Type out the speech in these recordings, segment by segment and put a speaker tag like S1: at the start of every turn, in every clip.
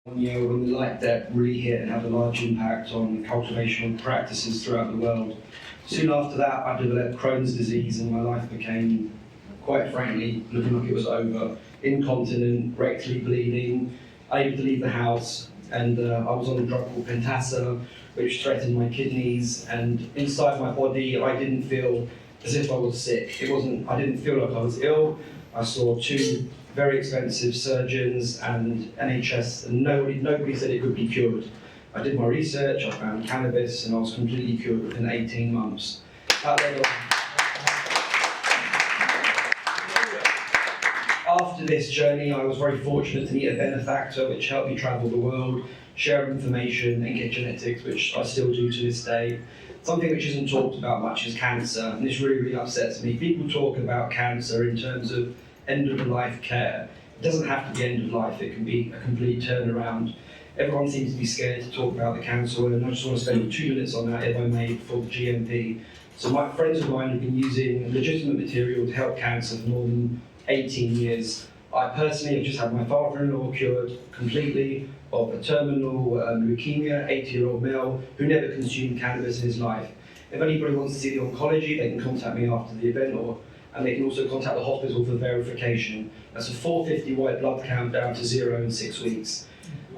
S1: When the light depth really hit and had a large impact on cultivation practices throughout the world. Soon after that, I developed Crohn's disease and my life became, quite frankly, looking like it was over. Incontinent, rectally bleeding, unable to leave the house, and I was on a drug called Pentasa, which threatened my kidneys, and inside my body, I didn't feel as if I was sick. I didn't feel like I was ill. I saw two very expensive surgeons and NHS, and nobody said it could be cured. I did my research, I found cannabis, and I was completely cured within 18 months. After this journey, I was very fortunate to meet a benefactor which helped me travel the world, share information, and get genetics, which I still do to this day. Something which isn't talked about much is cancer, and this really upsets me. People talk about cancer in terms of end-of-life care. It doesn't have to be end of life, it can be a complete turnaround. Everyone seems to be scared to talk about the cancer, and I just want to spend 2 minutes on that, if I may, for GMP. So my friends of mine have been using legitimate material to help cancer for more than 18 years. I personally have just had my father-in-law cured completely of a terminal leukemia, 80-year-old male who never consumed cannabis in his life. If anybody wants to see the oncology, they can contact me after the event, and they can also contact the hospital for verification. That's a 450 white blood count down to 0 in 6 weeks.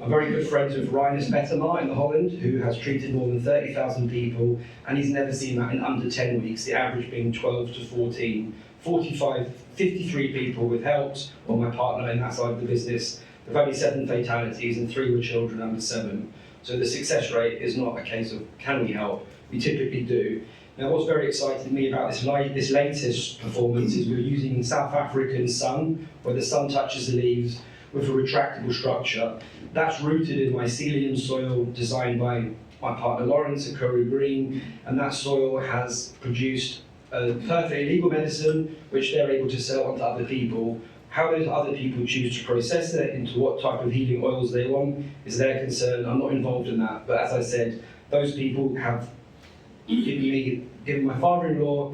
S1: I'm very good friends with Rinus Bettemar in Holland, who has treated more than 30,000 people, and he's never seen that in under 10 weeks, the average being 12 to 14. 53 people with helped, or my partner in that side of the business. There have only 7 fatalities, and 3 were children under 7. So the success rate is not a case of can we help, we typically do. Now, what's very exciting me about this latest performance is we're using South African sun, where the sun touches the leaves, with a retractable structure. That's rooted in mycelium soil designed by my partner Lawrence at Curry Green, and that soil has produced a perfectly legal medicine, which they're able to sell on to other people. How those other people choose to process it into what type of healing oils they want is their concern. I'm not involved in that, but as I said, those people have given my father-in-law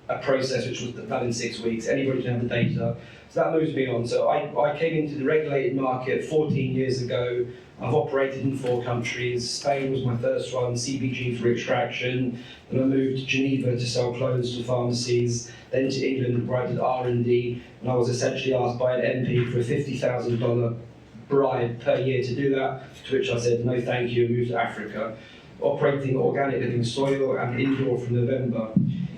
S1: a process which was done in 6 weeks. Anybody can have the data. So that moves me on. So I came into the regulated market 14 years ago. I've operated in 4 countries. Spain was my first one, CBG for extraction. Then I moved to Geneva to sell clothes to pharmacies. Then to England where I did R&D. And I was essentially asked by an MP for a $50,000 bribe per year to do that, to which I said no thank you and moved to Africa. Operating organic living soil and indoor from November.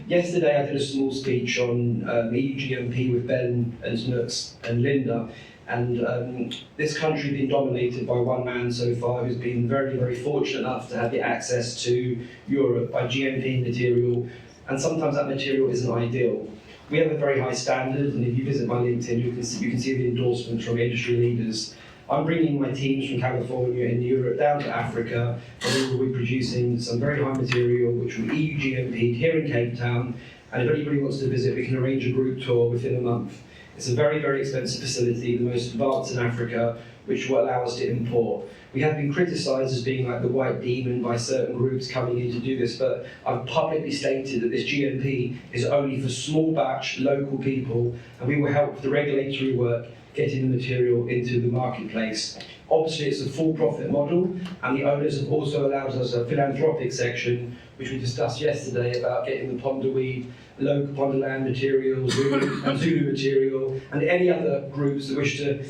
S1: Yesterday I did a small speech on GMP with Ben and Snooks and Linda, and this country has been dominated by one man so far who's been very, very fortunate enough to have the access to Europe by GMP material, and sometimes that material isn't ideal. We have a very high standard, and if you visit my LinkedIn you can see the endorsements from industry leaders. I'm bringing my teams from California and Europe down to Africa, and we will be producing some very high material which will be EU GMP'd here in Cape Town, and if anybody wants to visit, we can arrange a group tour within a month. It's a very, very expensive facility, the most advanced in Africa, which will allow us to import. We have been criticised as being like the white demon by certain groups coming in to do this, but I've publicly stated that this GMP is only for small batch, local people, and we will help with the regulatory work getting the material into the marketplace. Obviously it's a full profit model, and the owners have also allowed us a philanthropic section, which we discussed yesterday about getting the ponderweed, local ponderland materials, and Zulu material, and any other groups that wish to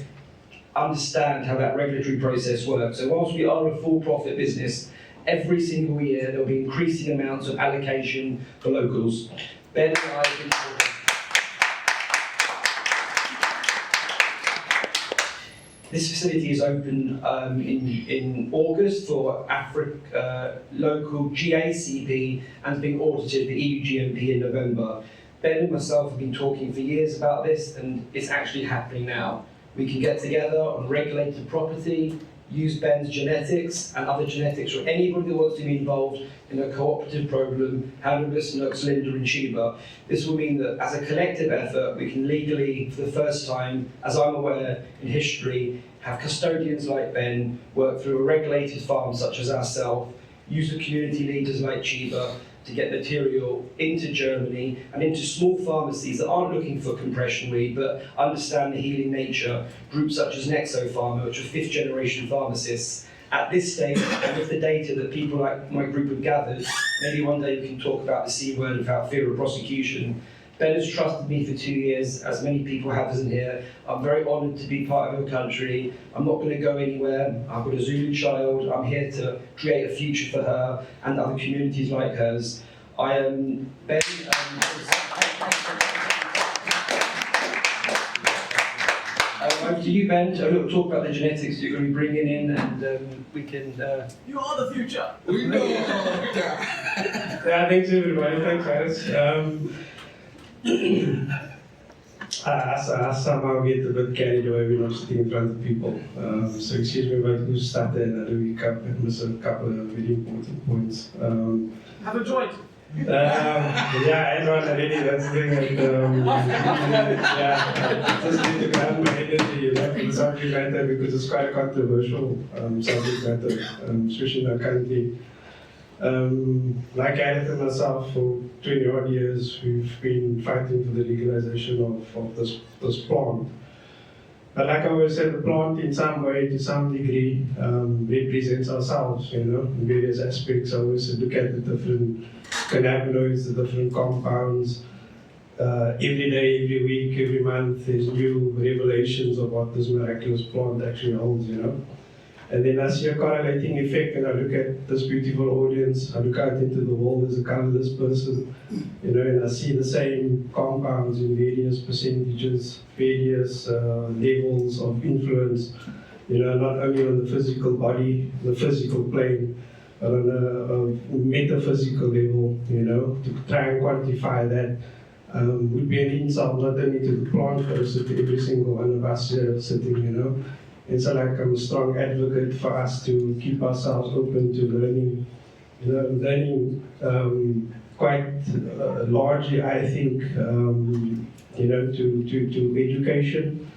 S1: understand how that regulatory process works. So whilst we are a full profit business, every single year there'll be increasing amounts of allocation for locals. Ben and I have been This facility is open in August for local GACP and being audited for EU GMP in November. Ben and myself have been talking for years about this, and it's actually happening now. We can get together on regulated property, use Ben's genetics and other genetics, or anybody that wants to be involved in a cooperative program, Hannibus, Nux, Linda and Sheba. This will mean that as a collective effort, we can legally, for the first time, as I'm aware in history, have custodians like Ben work through a regulated farm such as ourselves, use the community leaders like Sheba, to get material into Germany and into small pharmacies that aren't looking for compression weed but understand the healing nature. Groups such as Nexo Pharma, which are 5th generation pharmacists. At this stage, and with the data that people like my group have gathered, maybe one day we can talk about the C word without fear of prosecution. Ben has trusted me for 2 years, as many people have in here. I'm very honoured to be part of your country. I'm not going to go anywhere. I've got a Zulu child. I'm here to create a future for her and other communities like hers. I am Ben. Over to you, Ben, to talk about the genetics that you're going to be bringing in, and we can...
S2: You are the future!
S3: We know.
S4: Yeah, thanks everybody. Thanks, Cyrus. I somehow get a bit carried away when I'm sitting in front of people. So excuse me about who started and I do miss a couple of very important points.
S2: Have a joint!
S4: Yeah, I had one already, that's the thing. Yeah, just need to grab my energy, you know, for the subject matter because it's quite a controversial subject matter, especially in our country. Like I edited myself for 20 odd years, we've been fighting for the legalization of this plant. But like I always said, the plant in some way, to some degree, represents ourselves, you know, in various aspects. I always look at the different cannabinoids, the different compounds. Every day, every week, every month, there's new revelations of what this miraculous plant actually holds, you know. And then I see a correlating effect and I look at this beautiful audience, I look out into the world as a colorless person, you know, and I see the same compounds in various percentages, various levels of influence, you know, not only on the physical body, the physical plane, but on a metaphysical level, you know, to try and quantify that would be an insult not only to the plant first, but to every single one of us here sitting, you know. And so like I'm a strong advocate for us to keep ourselves open to learning, you know, learning quite largely, I think, you know, to education,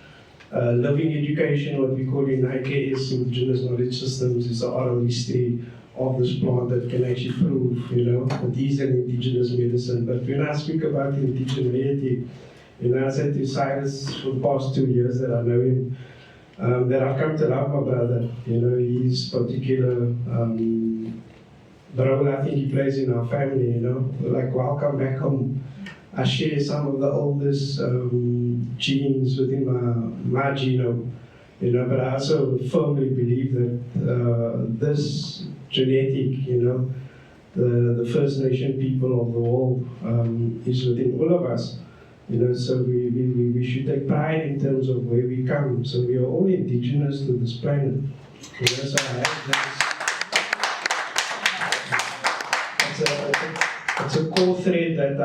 S4: living education, what we call in IKS, Indigenous Knowledge Systems, is the oral history of this plant that can actually prove, you know, that is an indigenous medicine. But when I speak about indigeneity, you know, I said to Cyrus for the past 2 years that I know him, that I've come to love my brother, you know, his particular the role I think he plays in our family, you know, like welcome back home. I share some of the oldest genes within my genome, you know, but I also firmly believe that this genetic, you know, the First Nation people of the world is within all of us. You know, so we should take pride in terms of where we come. So we are all indigenous to this planet. You know, so I have it's a core thread that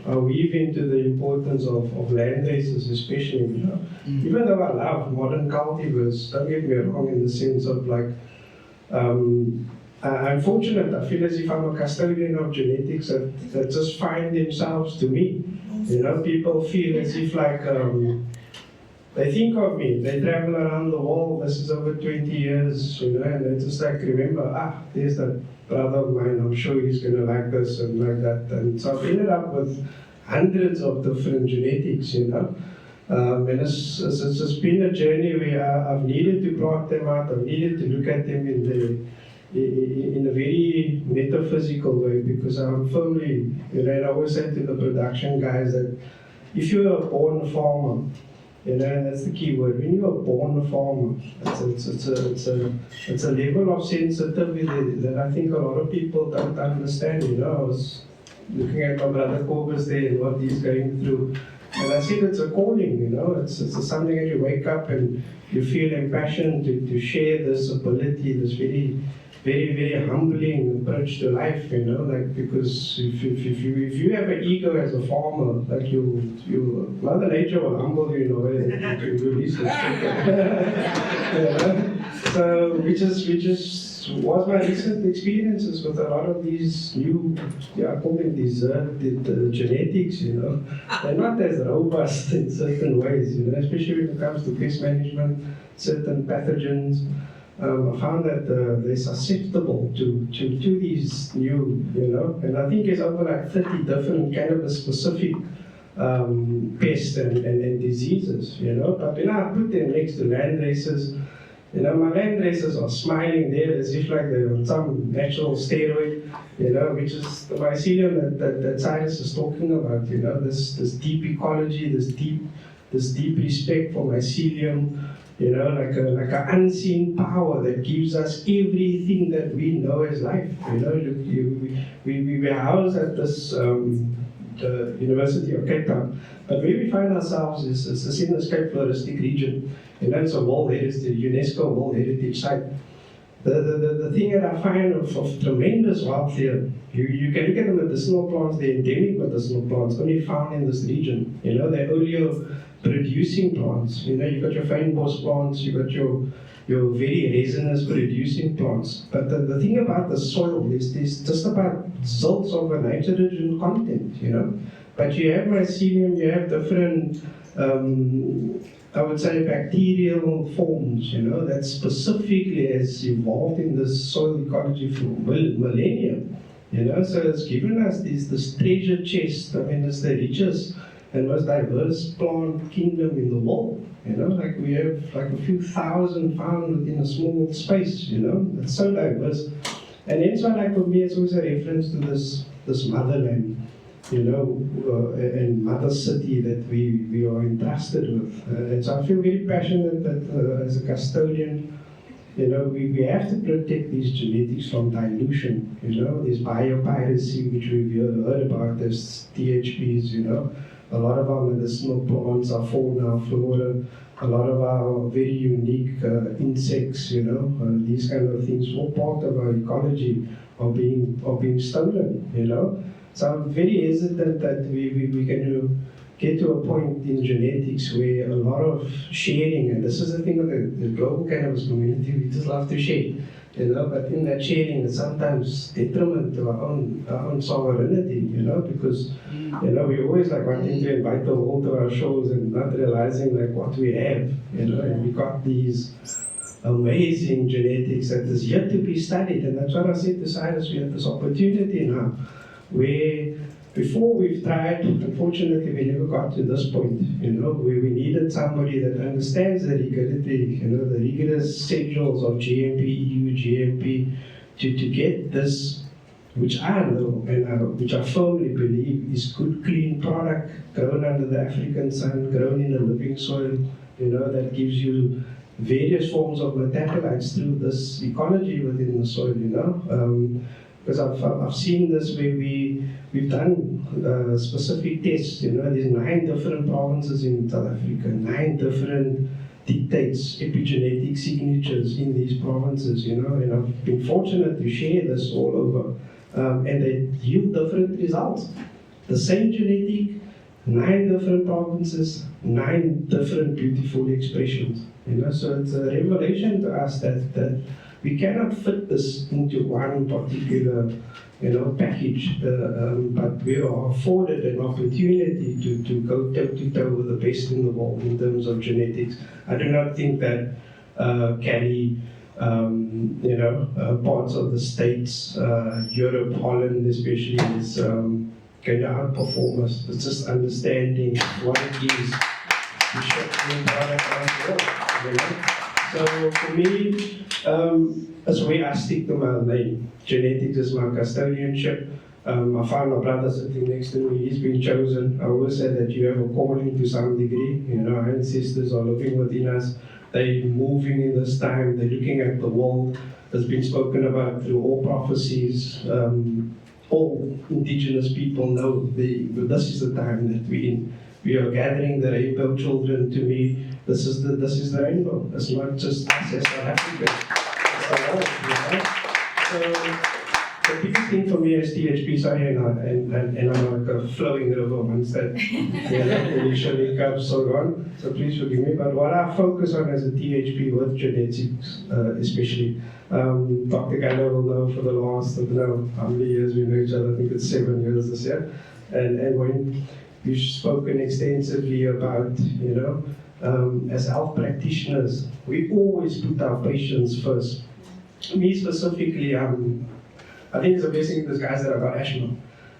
S4: I weave into the importance of land races, especially. You know, even though I love modern cultivars, don't get me wrong in the sense of like. I'm fortunate. I feel as if I'm a custodian of genetics that just find themselves to me. You know, people feel as if like they think of me. They travel around the world. This is over 20 years, you know, and they just like remember, there's that brother of mine. I'm sure he's gonna like this and like that. And so I've ended up with hundreds of different genetics, you know. And it's been a journey where I've needed to plot them out. I've needed to look at them in a very metaphysical way, because I'm firmly, you know, and I always say to the production guys that if you're a born farmer, you know, and that's the key word, when you're a born farmer, it's a level of sensitivity that I think a lot of people don't understand, you know. I was looking at my brother Corbus there and what he's going through, and I said it's a calling, you know, it's something that you wake up and you feel impassioned to share this ability, this very, very humbling approach to life, you know, like, because if you have an ego as a farmer, like you Mother Nature will humble you in a way that you can release this you know? So we just was my recent experiences with a lot of these new, I call them deserted genetics, you know. They're not as robust in certain ways, you know, especially when it comes to pest management, certain pathogens. I found that they're susceptible to these new, and I think there's over like 30 different cannabis-specific pests and diseases, But when I put them next to land races, my land racers are smiling there as if like they're on some natural steroid, which is the mycelium that Cyrus is talking about, this deep ecology, this deep respect for mycelium, like an unseen power that gives us everything that we know as life. We were housed at this the University of Cape Town, but where we find ourselves is in the Cape Floristic region, it's a World Heritage, UNESCO World Heritage Site. The thing that I find of tremendous wealth here, you can look at the medicinal plants, they're endemic medicinal plants, only found in this region. They're only producing plants. You got your fynbos plants, you got your very resinous producing plants. But the thing about the soil is there's just about zilts of a nitrogen content, But you have mycelium, you have different, I would say, bacterial forms, that specifically has evolved in this soil ecology for millennia. So it's given us this treasure chest. I mean, it's the richest and most diverse plant kingdom in the world. Like we have like a few thousand found within a small space. It's so diverse. And hence why, like for me, it's always a reference to this motherland, and mother city that we are entrusted with. And so I feel very passionate that as a custodian, we have to protect these genetics from dilution. There's biopiracy, which we've heard about. There's THPs. A lot of our medicinal plants are fauna, flora. A lot of our very unique insects, these kind of things, all part of our ecology are being stolen. So I'm very hesitant that we're going to get to a point in genetics where a lot of sharing, and this is the thing of the global cannabis community, we just love to share, but in that sharing it's sometimes detriment to our own sovereignty, because, we always like wanting to invite the world to our shows and not realizing like what we have, and we got these amazing genetics that is yet to be studied, and that's what I said to Cyrus, we have this opportunity now, where before we've tried, unfortunately we never got to this point, where we needed somebody that understands the rigidity, the rigorous schedules of GMP, EU GMP, to get this, which I know and which I firmly believe is good, clean product, grown under the African sun, grown in a living soil, that gives you various forms of metabolites through this ecology within the soil, because I've seen this where we've done specific tests, there's 9 different provinces in South Africa, 9 different dictates, epigenetic signatures in these provinces, and I've been fortunate to share this all over, and they yield different results. The same genetic, 9 different provinces, 9 different beautiful expressions, so it's a revelation to us that we cannot fit this into one particular, package, but we are afforded an opportunity to go toe-to-toe with the best in the world in terms of genetics. I do not think that Cali, parts of the States, Europe, Holland especially, is going to outperform us. It's just understanding what it is to ship the product around the world. So for me, that's where I stick to my lane. Genetics is my custodianship. I find my brother sitting next to me, he's been chosen. I always say that you have a calling to some degree. Our ancestors are living within us. They're moving in this time, they're looking at the world that's been spoken about through all prophecies. All indigenous people know this is the time that we're in. We are gathering the rainbow children. To me, this is the rainbow. It's not just us as South Africa. It's the world, So the biggest thing for me is THP, sorry, and I'm like a flowing river once that initially comes so gone. So please forgive me. But what I focus on as a THP with genetics, especially, Dr. Gallo will know for the last, I don't know how many years we know each other. I think it's 7 years this year. And when we've spoken extensively about, as health practitioners, we always put our patients first. Me specifically, I think it's a blessing in disguise that I got asthma.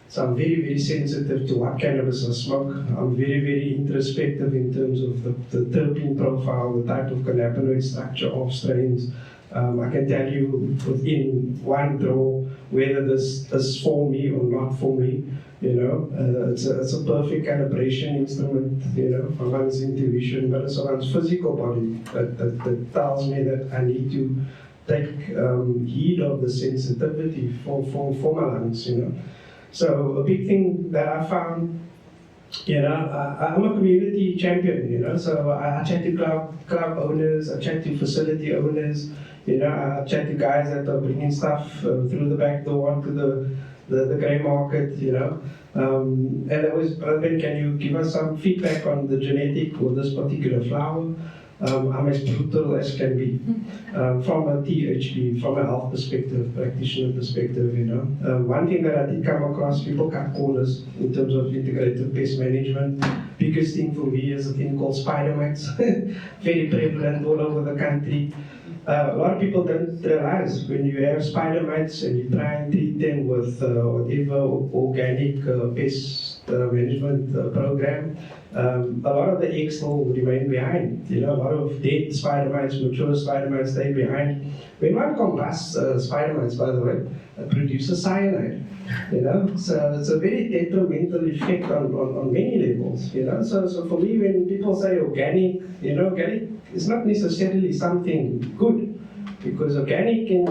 S4: So I'm very, very sensitive to what cannabis I smoke. I'm very, very introspective in terms of the terpene profile, the type of cannabinoid structure of strains. I can tell you within one draw whether this is for me or not for me. You know, it's a perfect calibration instrument, you know, for one's intuition, but also one's physical body that tells me that I need to take heed of the sensitivity for my lungs, you know. So a big thing that I found, you know, I'm a community champion, you know, so I chat to club owners, I chat to facility owners, you know, I chat to guys that are bringing stuff through the back door onto the grey market, you know. And there was, Ben, can you give us some feedback on the genetic or this particular flower? I'm as brutal as can be from a THP, from a health perspective, practitioner perspective, you know. One thing that I did come across, people cut corners in terms of integrated pest management. Biggest thing for me is a thing called spider mites, very prevalent all over the country. A lot of people don't realize when you have spider mites and you try and treat them with whatever organic pest management program, a lot of the eggs will remain behind. You know, a lot of dead spider mites, mature spider mites stay behind. When one combusts spider mites, by the way, it produces cyanide. You know, so it's a very detrimental effect on many levels. You know, so for me, when people say organic, you know, organic is not necessarily something good, because organic in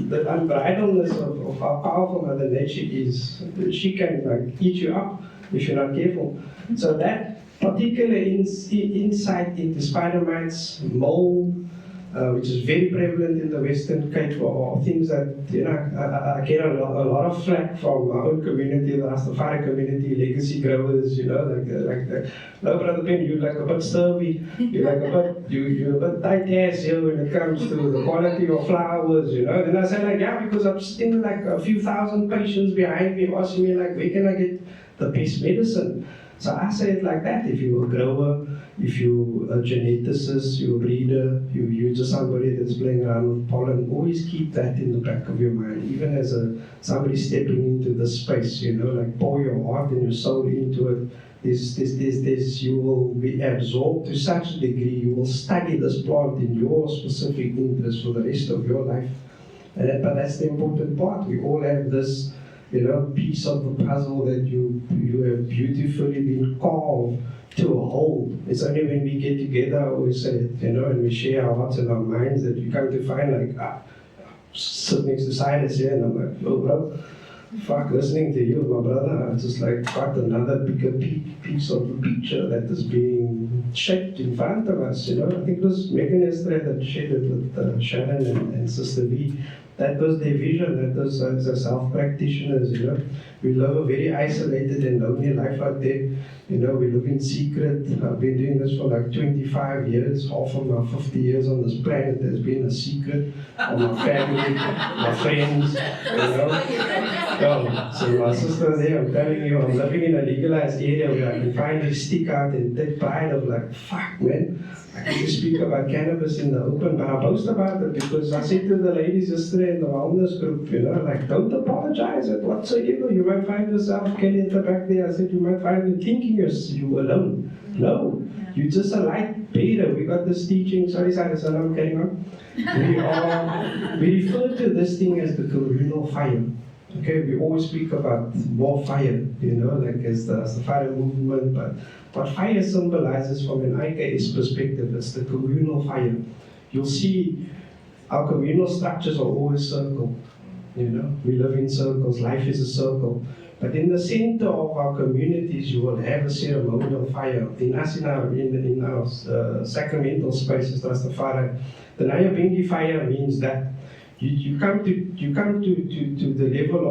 S4: the unbridledness of how powerful Mother Nature is, she can like eat you up if you're not careful. So that particular insight into spider mites, mold, which is very prevalent in the Western Cape, or things that, you know, I get a lot of flack from my own community, the Rastafari community, legacy growers, you know, like no, Brother Ben, you're like a bit sturdy, you're a bit tight ass here when it comes to the quality of flowers, you know. Then I say like, yeah, because I'm sitting like a few thousand patients behind me asking me like, where can I get the best medicine? So I say it like that: if you're a grower, if you're a geneticist, you're a breeder, you're just somebody that's playing around with pollen, always keep that in the back of your mind. Even as somebody stepping into the space, you know, like pour your heart and your soul into it. You will be absorbed to such a degree, you will study this plant in your specific interest for the rest of your life. But that's the important part. We all have this, you know, piece of the puzzle that you have beautifully been carved to a whole. It's only when we get together, I always say it, you know, and we share our hearts and our minds, that you come to find like, sit next to Cyrus here, and I'm like, yo bro, fuck, listening to you, my brother, I just like got another bigger piece of the picture that is being shaped in front of us, you know. I think it was Megan yesterday that shared it with Shannon and Sister V. That was their vision, that was as self-practitioners, you know. We live a very isolated and lonely life out there. You know, we live in secret. I've been doing this for like 25 years. Half of my 50 years on this planet has been a secret. From my family, my friends, you know. So my sister there, I'm telling you, I'm living in a legalized area where I can finally stick out and take pride of like, fuck man, I can just speak about cannabis in the open, but I boast about it because I said to the ladies yesterday in the wellness group, you know, like, don't apologize at whatsoever. You might find yourself, Kelly at the back there, I said, you might find you thinking you're alone. No, you're just a light bearer. We got this teaching, sorry, Cyrus, I'm carrying on. We refer to this thing as the communal fire. Okay, we always speak about more fire, you know, like as the fire movement, but what fire symbolizes from an IKS perspective is the communal fire. You'll see our communal structures are always circle, you know, we live in circles, life is a circle. But in the center of our communities, you will have a ceremonial fire. In our sacramental spaces, Rastafari, the Nyabingi fire means that you come to the level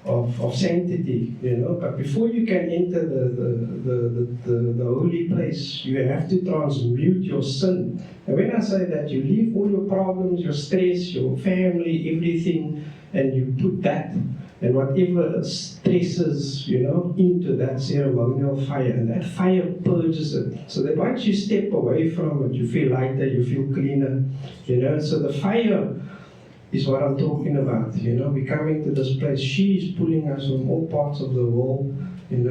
S4: of sanctity, you know. But before you can enter the holy place, you have to transmute your sin. And when I say that, you leave all your problems, your stress, your family, everything, and you put that and whatever stresses, into that ceremonial fire, and that fire purges it. So that once you step away from it, you feel lighter, you feel cleaner, So the fire is what I'm talking about, We're coming to this place. She's pulling us from all parts of the world,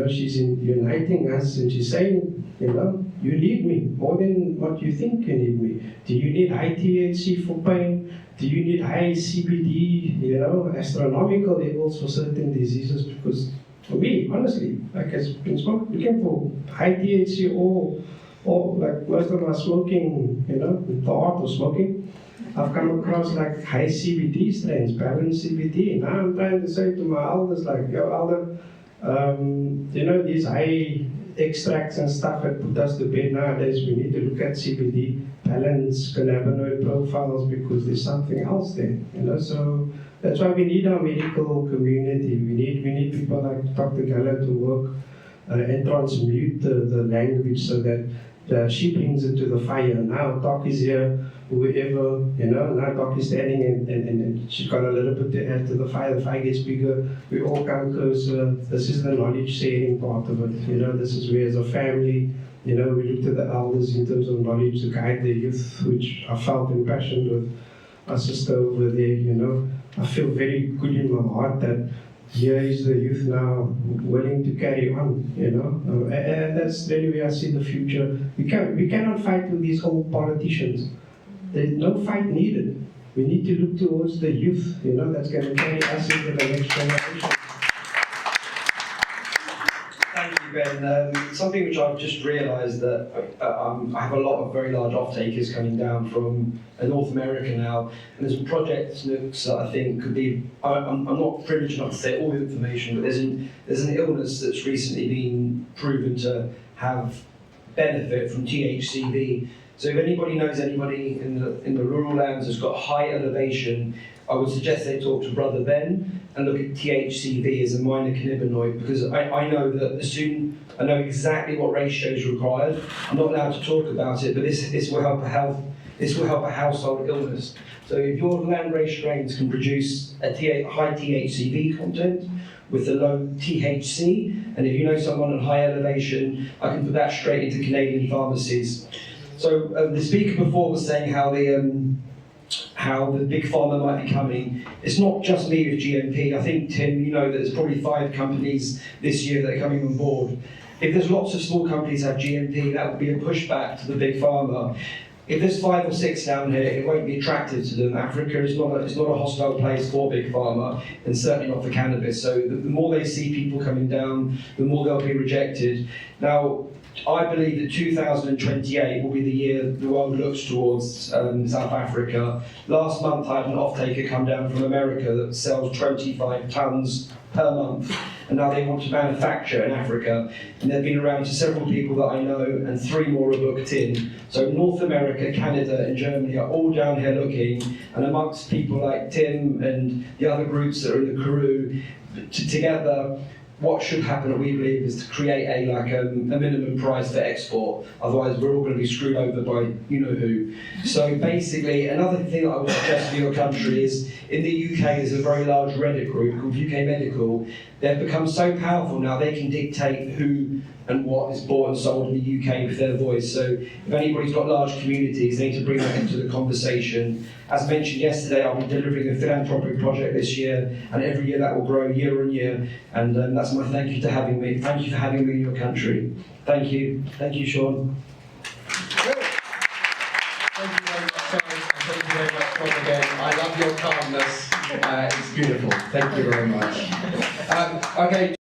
S4: She's uniting us, and she's saying, you need me more than what you think you need me. Do you need high THC for pain? Do you need high CBD, astronomical levels for certain diseases? Because for me, honestly, like I've been looking for high THC or like most of us smoking, the art of smoking, I've come across like high CBD strains, balanced CBD. Now I'm trying to say to my elders, like, yo, elder, these high extracts and stuff that put us to bed nowadays, we need to look at CBD, balance cannabinoid profiles, because there's something else there, So that's why we need our medical community. We need people like Dr. Gala to work and transmute the language so that she brings it to the fire. Now Doc is here, whoever, now Doc is standing and she's got a little bit to add to the fire gets bigger, we all come closer. This is the knowledge sharing part of it, this is where as a family, we look to the elders in terms of knowledge to guide the youth, which I felt impassioned with our sister over there, I feel very good in my heart that here is the youth now willing to carry on, and that's really where I see the future. We cannot fight with these old politicians. There's no fight needed. We need to look towards the youth, that's going to carry us into the next generation.
S1: Thank you, Ben. Something which I've just realised that I have a lot of very large off-takers coming down from North America now, and there's a project that I think could be, I'm not privileged enough to say all the information, but there's an illness that's recently been proven to have benefit from THCV. So if anybody knows anybody in the rural lands that's got high elevation, I would suggest they talk to Brother Ben and look at THCV as a minor cannabinoid, because I know that I know exactly what ratio is required. I'm not allowed to talk about it, but this will help a household illness. So if your landrace strains can produce a high THCV content with a low THC, and if you know someone at high elevation, I can put that straight into Canadian pharmacies. So the speaker before was saying how the big pharma might be coming. It's not just me with GMP. I think, Tim, that there's probably 5 companies this year that are coming on board. If there's lots of small companies that have GMP, that would be a pushback to the big pharma. If there's 5 or 6 down here, it won't be attractive to them. Africa is not a hostile place for big pharma, and certainly not for cannabis. So the more they see people coming down, the more they'll be rejected. Now, I believe that 2028 will be the year the world looks towards South Africa. Last month I had an off-taker come down from America that sells 25 tons per month, and now they want to manufacture in Africa. And they've been around to several people that I know, and 3 more are booked in. So North America, Canada and Germany are all down here looking, and amongst people like Tim and the other groups that are in the Karoo, together, what should happen, we believe, is to create a minimum price for export. Otherwise, we're all going to be screwed over by you-know-who. So basically, another thing that I would suggest for your country is, in the UK, there's a very large Reddit group called UK Medical. They've become so powerful now, they can dictate who and what is bought and sold in the UK with their voice. So if anybody's got large communities, they need to bring that into the conversation. As mentioned yesterday, I'll be delivering a philanthropic project this year, and every year that will grow year on year. And that's my thank you to having me. Thank you for having me in your country. Thank you. Thank you, Sean.
S3: Thank you very much, Cyrus, and thank you very much, Ron, again. I love your calmness. It's beautiful. Thank you very much. Okay.